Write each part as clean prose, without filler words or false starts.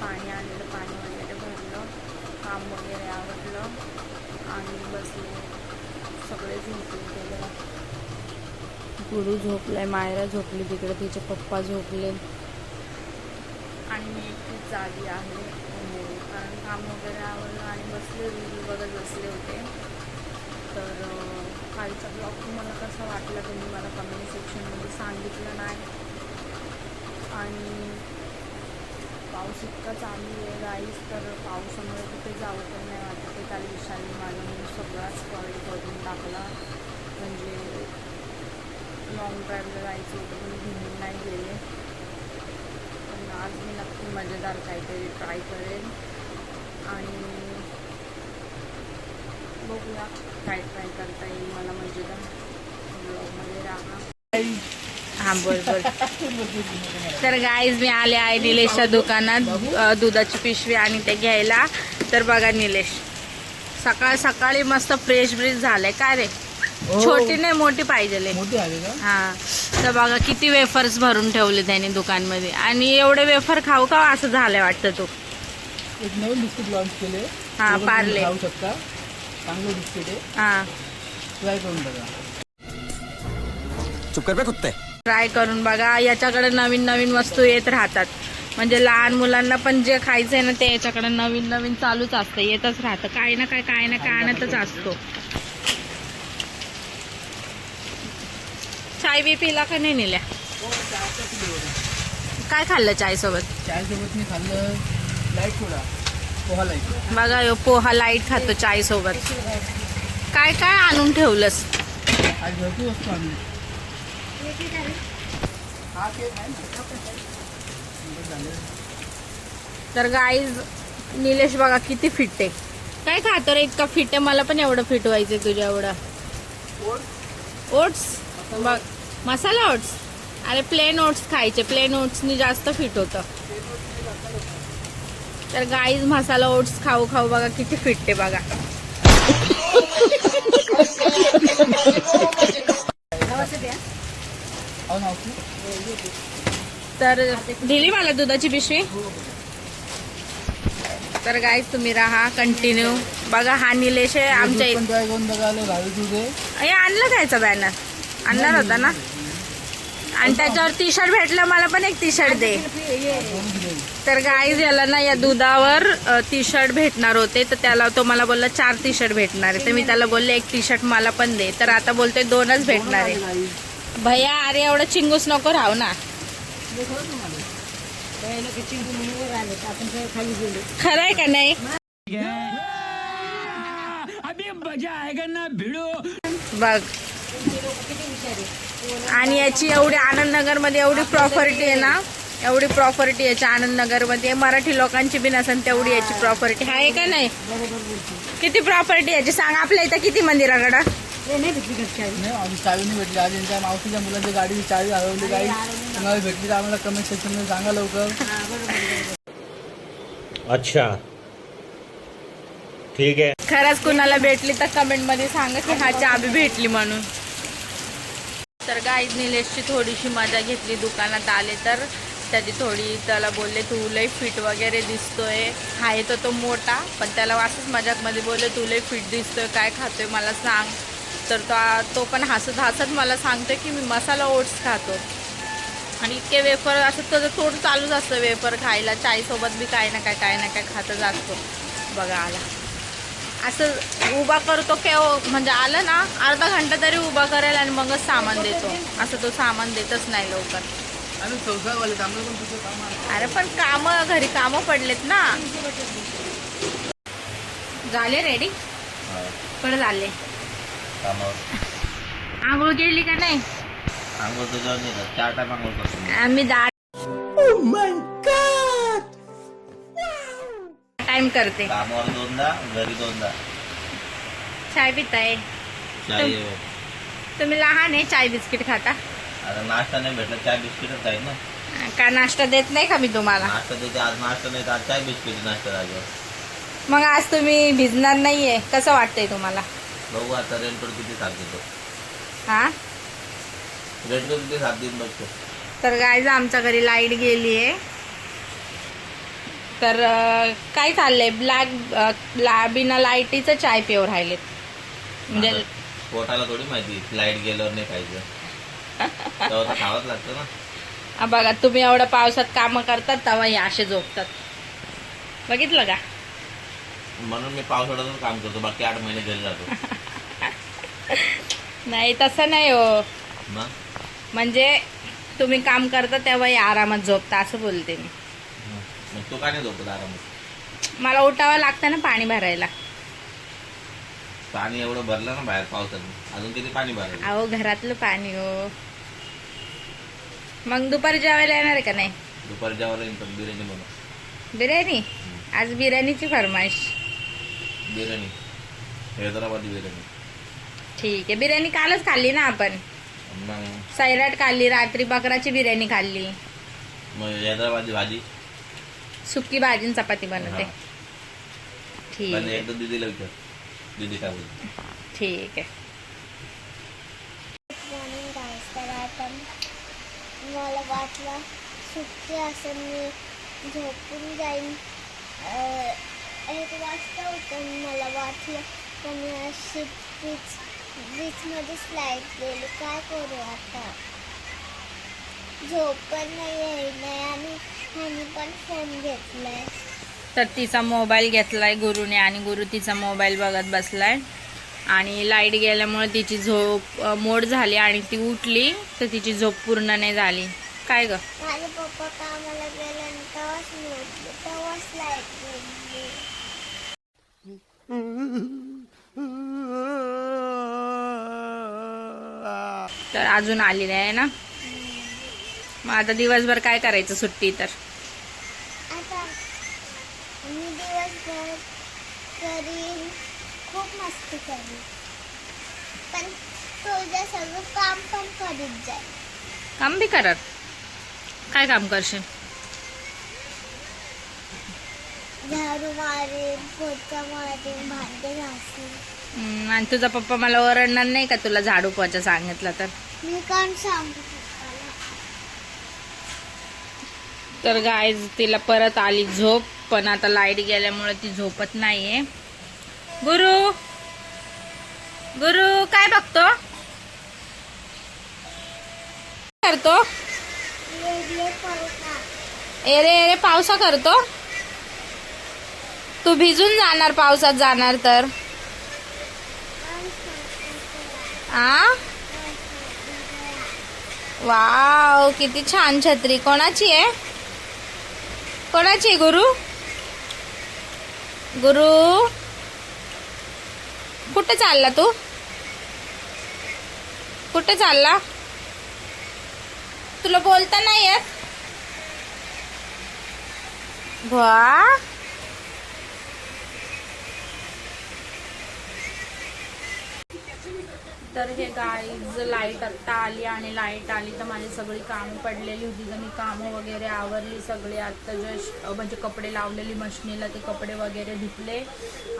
पाणी आलेलं, पाणी वगैरे भरलं, काम वगैरे आवडलं आणि बसले. सगळे झोपले गेले. गुरु झोपलाय, मायरा झोपली तिकडे, तिचे पप्पा झोपले आणि मी एकटीच जागी आहे. कारण काम वगैरे आवडलं आणि बसले, रील बघत बसले होते. तर कालचा ब्लॉग तुम्हाला कसा वाटला तुम्ही मला कमेंट सेक्शनमध्ये सांगितलं नाही. आणि पाऊस इतका चालू आहे गाईस, तर पावसामुळे कुठे जाऊ पण नाही वाटत आहे. काल विशालने माझा म्हणून सगळाच कॉल करून टाकला. म्हणजे लॉंग ड्राईव्हला जायचं होतं पण घेऊन नाही गेले. पण आज मी नक्की मजेदार काहीतरी ट्राय करेन आणि बघूया काय ट्राय करता येईल मला मजेदार. ब्लॉगमध्ये राहा. हां बोल बोल. तर गाईज मी आले आहे निलेशच्या दुकानात दुधाची पिशवी आणि ते घ्यायला. तर बघा निलेश सकाळ सकाळी मस्त फ्रेश ब्रिज झालंय. काय रे छोटी नाही मोठी पाहिजे. हा तर बघा किती वेफर्स भरून ठेवले त्याने दुकानमध्ये. आणि एवढे वेफर खाऊ का असं झालंय वाटतं. तू एक नवीन बिस्किट लॉन्च केले. हा पार्ले खाऊ शकता, चांगलं बिस्किट आहे. हा ट्राय करून बघा. चुप कर बे कुत्ते. ट्राय करून बघा. याच्याकडे नवीन नवीन वस्तू येत राहतात. म्हणजे लहान मुलांना पण जे खायचं आहे ना ते याच्याकडे नवीन नवीन चालूच असतं, येतच राहतं. काय ना काय काय ना काय आणतच असतो. चाय बी पिला का नाही नेल्या? काय खाल्लं चाय सोबत? चाय सोबत मी खाल्लं लाईट सोडा, पोहा लाईट. बघा यो पोहा लाईट खातो चाय सोबत. काय काय आणून ठेवलंस? आज भरपूर वस्तू आणली. तर गाईज निलेश बघा किती फिट आहे. काय खातो रे इतका फिट आहे? मला पण एवढं फिट व्हायचंय तुझ्या एवढं. ओट्स बघ, मसाला ओट्स. अरे प्लेन ओट्स खायचे, प्लेन ओट्सनी जास्त फिट होतं. तर गाईज मसाला ओट्स खाऊ खाऊ बघा किती फिट आहे बघा. तर दिली मला दुधाची पिशवी. तर गाईज तुम्ही राहा कंटिन्यू. बघा हा निलेश आहे आमच्या हे आणलं कायचा बॅनर आणणार होता ना. आणि त्याच्यावर टी शर्ट भेटलं, मला पण एक टी शर्ट दे. तर गाईज याला ना या दुधावर टी शर्ट भेटणार होते, तर त्याला तो मला बोलला 4 टी शर्ट भेटणार आहे. तर मी त्याला बोलले 1 टी शर्ट मला पण दे. तर आता बोलतोय 2च भेटणार आहे. भैया अरे एवढं चिंगूस नको राहू ना. खरंय का नाही? बघ. आणि याची एवढी आनंदनगर मध्ये एवढी प्रॉपर्टी आहे ना, एवढी प्रॉपर्टी याच्या आनंदनगर मध्ये. मराठी लोकांची बी नसेल तेवढी याची प्रॉपर्टी आहे का नाही? किती प्रॉपर्टी याची सांग. आपल्या इथं किती मंदिराकडं चावी नाही भेटली. आज यांच्या मावशीच्या मुलांची गाडी चावी हरवली. गाडी तुम्हाला भेटली तर आम्हाला कमेंट सेक्शन मध्ये सांगा लवकर. अच्छा ठीक आहे. खरंच कुणाला भेटली तर कमेंट मध्ये सांगा की हा चाबी भेटली म्हणून. तर गाईज निलेशची थोडीशी मजा घेतली. दुकानात आले तर त्याची थोडी त्याला बोलले तू लय फिट वगैरे दिसतोय. आहे तर तो मोठा, पण त्याला असंच मजाकमध्ये बोलले तू लय फिट दिसतोय, काय खातोय मला सांग. तर तो पण हसत हसत मला सांगतोय की मी मसाला ओट्स खातो. आणि इतके वेफर असं त्याचं तोड चालूच असतं वेफर खायला. चायसोबत बी काय ना काय खातच असतो. बघा आला असं उभा करतो म्हणजे आलं ना अर्धा घंटा तरी उभा करेल आणि मगच सामान देतो. असं तो सामान देतच नाही लवकर. अरे पण घरी कामं पडलेत ना. झाले रेडी कडे झाले. आंघोळ केली का नाही? आंघोळ तर जाऊन येतात 4 टाइम आंघोळ करतो आम्ही टाइम करते. कामावर 2दा, घरी 2दा. चाय पिताय तुम्ही? लहान आहे चाय बिस्किट खाता. आता नाश्ता नाही भेटला, चाय बिस्किटच आहे ना. का नाश्ता देत नाही का मी तुम्हाला? नाश्ता देते. आज नाश्ता नाही, आज चाय बिस्किट नाश्ता राहिलो. मग आज तुम्ही भिजणार नाहीये, कसं वाटतंय तुम्हाला? बघू आता रेंटवर किती साथ देतो. हा रेंटवर किती साथ देईन बघतो. तर गाईज आमच्या घरी लाईट गेली आहे. तर काय चाललंय बिना लाईटीचं चाय पिऊ राहिलेत म्हणजे आता पोटाला थोडी माहिती लाईट गेल्यावर नाही खायचं. तेव्हा तर खावंच लागतं ना. बघा तुम्ही एवढ्या पावसात कामं करतात तेव्हा हे असे झोपतात. बघितलं का? म्हणून मी पावसाळ्यातच काम करतो, बाकी 8 महिने घरी जातो. नाही तसं नाही हो, मग म्हणजे तुम्ही काम करता तेव्हा हे आरामात झोपता असं बोलते मी. मग तू का नाही झोपत आरामात? मला उठावं लागतं ना पाणी भरायला. पाणी एवढं भरलं ना बाहेर पावसात, अजून किती पाणी भरायचं? अहो घरातलं पाणी हो. मग दुपारी जेवायला येणार आहे का नाही? दुपारी जेवायला येईन, पण बिर्याणी बनव. बिर्याणी? आज बिर्याणीची फरमाईश. बिर्याणी, हैदराबादी बिर्याणी. ठीक आहे. बिर्याणी कालच खाल्ली ना आपण. मग सैराट खाल्ली, रात्री बकराची बिर्याणी खाल्ली. मग हैदराबादी भाजी. सुकी भाजी आणि चपाती बनवते. हा. ठीक पण आहे. एकदा दीदीला विचार, दीदी काय बोलते. ठीक आहे. मॉर्निंग डान्स करायचा. मला वाटलं सुट्टी असेल, मी झोपून जाईन. 1 वाजता होतं, मला वाटलं पण मी अशी बीचमध्ये स्लाईड गेली. काय करू आता? झोप पण नाही नाही आणि ह्यानी पण फोन घेतलाय. तर तिचा मोबाईल घेतलाय गुरुने आणि गुरु तिचा मोबाईल बघत बसलाय. आणि लाईट गेल्यामुळे तिची झोप मोड झाली आणि ती उठली तर तिची झोप पूर्ण नाही झाली. काय ग? माझे पप्पा कामाला गेले आणि तेव्हाच मी उठले, तेव्हाच लाईट गेली. तर अजून आली नाही ना. मग आता दिवसभर काय करायचं सुट्टी तर? आता मी दिवसभर करीन, खूप मस्ती करीन, पण तुझ्या सगळं काम पण करीत जाईल. काम बी करत? काय काम करशील? झाडू मारेन, पोचा मारेन, भांडे घासीन. आणि तुझा पप्पा मला ओरडणार नाही का तुला झाडू पोचा सांगितलं तर? मी कोण सांगू पप्पाला? तर गाईज तिला परत आली झोप, पण आता लाईट गेल्यामुळे ती झोपत नाहीये. गुरु गुरु काय बघतो? करतो? वेगळे पडता. एरे एरे पावसा करतो? तू भिजून जाणार पावसात जाणार तर. आ वाव, किती छान छत्री. कोणाची आहे? कोणाची आहे गुरु? गुरु कुठे चालला तू? कुठे चालला? तुला बोलता नाही येत? वा, तर हे गाईज लाईट आत्ता आली आणि लाईट आली तर माझी सगळी कामं पडलेली होती. तर मी कामं वगैरे आवरली सगळी. आत्ता जस्ट म्हणजे कपडे लावलेली मशनीला, ते कपडे वगैरे धुतले.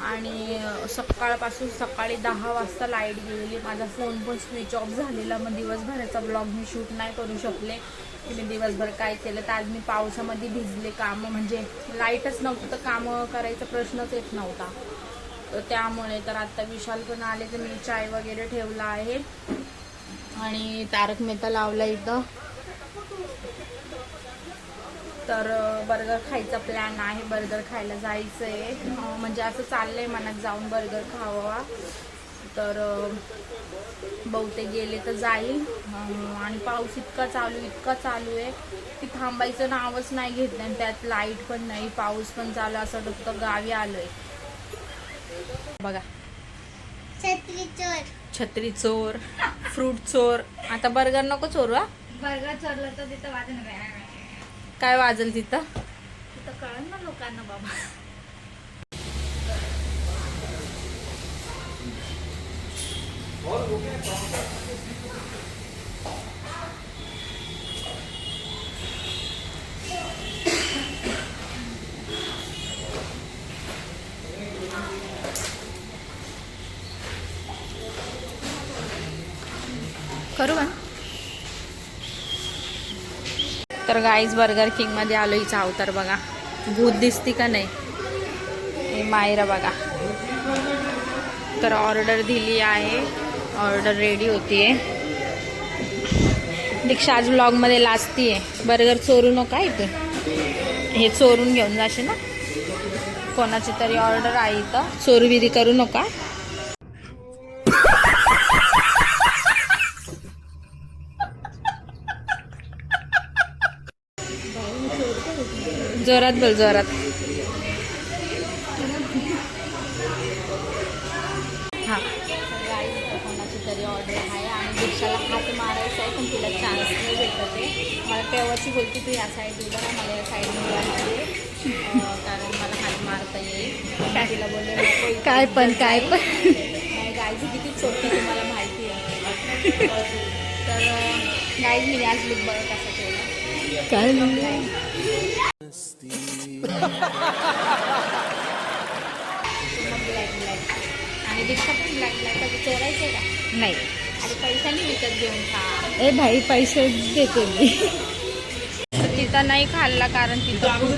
आणि सकाळपासून सकाळी 10 वाजता लाईट गेलेली. माझा फोन पण स्विच ऑफ झालेला. मग दिवसभराचा ब्लॉग मी शूट नाही करू शकले की मी दिवसभर काय केलं. तर आज मी पावसामध्ये भिजले. कामं म्हणजे लाईटच नव्हतं तर कामं करायचा प्रश्नच येत नव्हता. तर त्यामुळे तर आता विशाल पण आले तर मी चाय वगैरे ठेवला आहे आणि तारक मेहता लावला इथं. तर बर्गर खायचा प्लॅन आहे. बर्गर खायला जायचं आहे. म्हणजे असं चाललंय मनात जाऊन बर्गर खावा. तर बहुतेक गेले तर जाईल. आणि पाऊस इतका चालू आहे की थांबायचं नावच नाही घेत नाही. त्यात लाईट पण नाही, पाऊस पण चालू, असं वाटतं गावी आलोय. बघा, छत्री चोर, फ्रूट चोर. आता बर्गर नको चोरू. हा, बर्गर चोरलं तर तिथं वाजन काय वाजल तिथं? तिथं कळन ना लोकांना बाबा. करू का? तर गाईज बर्गर किंग मध्ये आलो. हिचा अवतार बघा. भूत दिसती का नाही. हे मायरा बघा. तर ऑर्डर दिली आहे. ऑर्डर रेडी होतीये. दीक्षा आज व्लॉगमध्ये लाजतीये. बर्गर चोरू नका इथे. हे चोरून घेऊन जाशील ना. कोणाची तरी ऑर्डर आहे इथं. चोरविरी करू नका. जोरात बोल, जोरात. हा, कोणाची तरी ऑर्डर आहे आणि दीक्षाला हात मारायचा आहे, पण तिला चान्स नाही भेटत आहे. मला तेव्हाची बोलती तू या साईड उभा ना, मला या साईडने उभा राहते, कारण मला हात मारता येईल. तिला बोलले नको इथे. काय पण नाही, गायची किती चोपती तुम्हाला माहिती आहे. तर गाय मी आज लुक बघ कसा केला. काय ब्लॅक आणि दीक्षा पण ब्लॅक कधी चोरायचं आहे का. नाही. आणि पैशाने विकत घेऊन खा. ए भाई, पैसे देते मी. तिथं नाही खाल्ला कारण तिथं खूप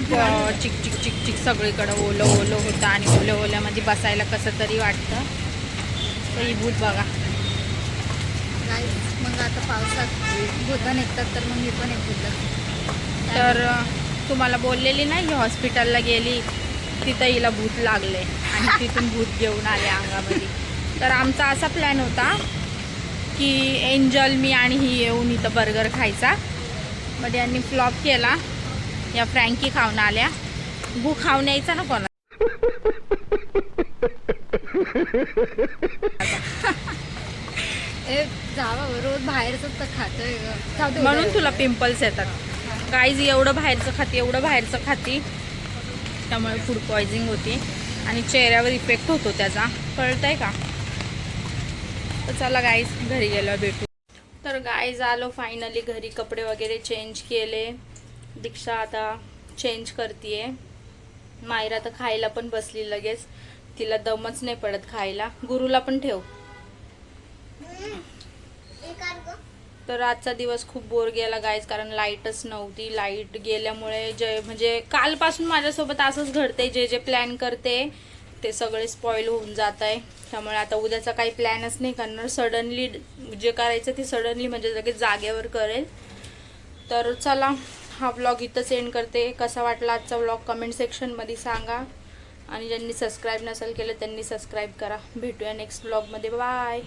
चिक सगळीकडं ओलं होतं आणि ओल्यामध्ये बसायला कसं तरी वाटतं. तर ही भूत बघा. मग आता पावसात भूतं निघतात तर मग मी पण एक भूत. तर तुम्हाला बोललेली नाही ही हॉस्पिटलला गेली, तिथं हिला भूत लागले आणि तिथून भूत घेऊन आले अंगामध्ये. तर आमचा असा प्लॅन होता की एंजल, मी आणि ही येऊन इथं बर्गर खायचा. मग यांनी फ्लॉप केला. या फ्रँकी खाऊन आल्या. भू खाऊन यायचा ना कोणा. जावा रोज बाहेरच तर खातोय म्हणून तुला पिंपल्स येतात. गाईज एवढं बाहेरचं खाती त्यामुळे फूड पॉयझनिंग होती आणि चेहऱ्यावर इफेक्ट होतो त्याचा. कळतंय का. तर चला गाईज घरी गेलो भेटू. तर गाईज आलो फायनली घरी. कपडे वगैरे चेंज केले. दीक्षा आता चेंज करतीये. मायरा तर खायला पण बसली लगेच. तिला दमच नाही पडत खायला. गुरुला पण ठेव. तर आजचा दिवस खूप बोर गेला गाईज, कारण लाईटच नव्हती. लाईट गेल्यामुळे म्हणजे कालपासून माझ्यासोबत असंच घडते. जे प्लॅन करते ते सगळे स्पॉइल होऊन जात आहे. त्यामुळे आता उद्याचा काही प्लॅनच नाही करणार. सडनली जे करायचं ते सडनली म्हणजे लगेच जागेवर करेल. तर चला हा व्लॉग इथंच एंड करते. कसा वाटला आजचा व्लॉग कमेंट सेक्शनमध्ये सांगा. आणि ज्यांनी सबस्क्राईब नसेल केलं त्यांनी सबस्क्राईब करा. भेटूया नेक्स्ट व्लॉगमध्ये. बाय.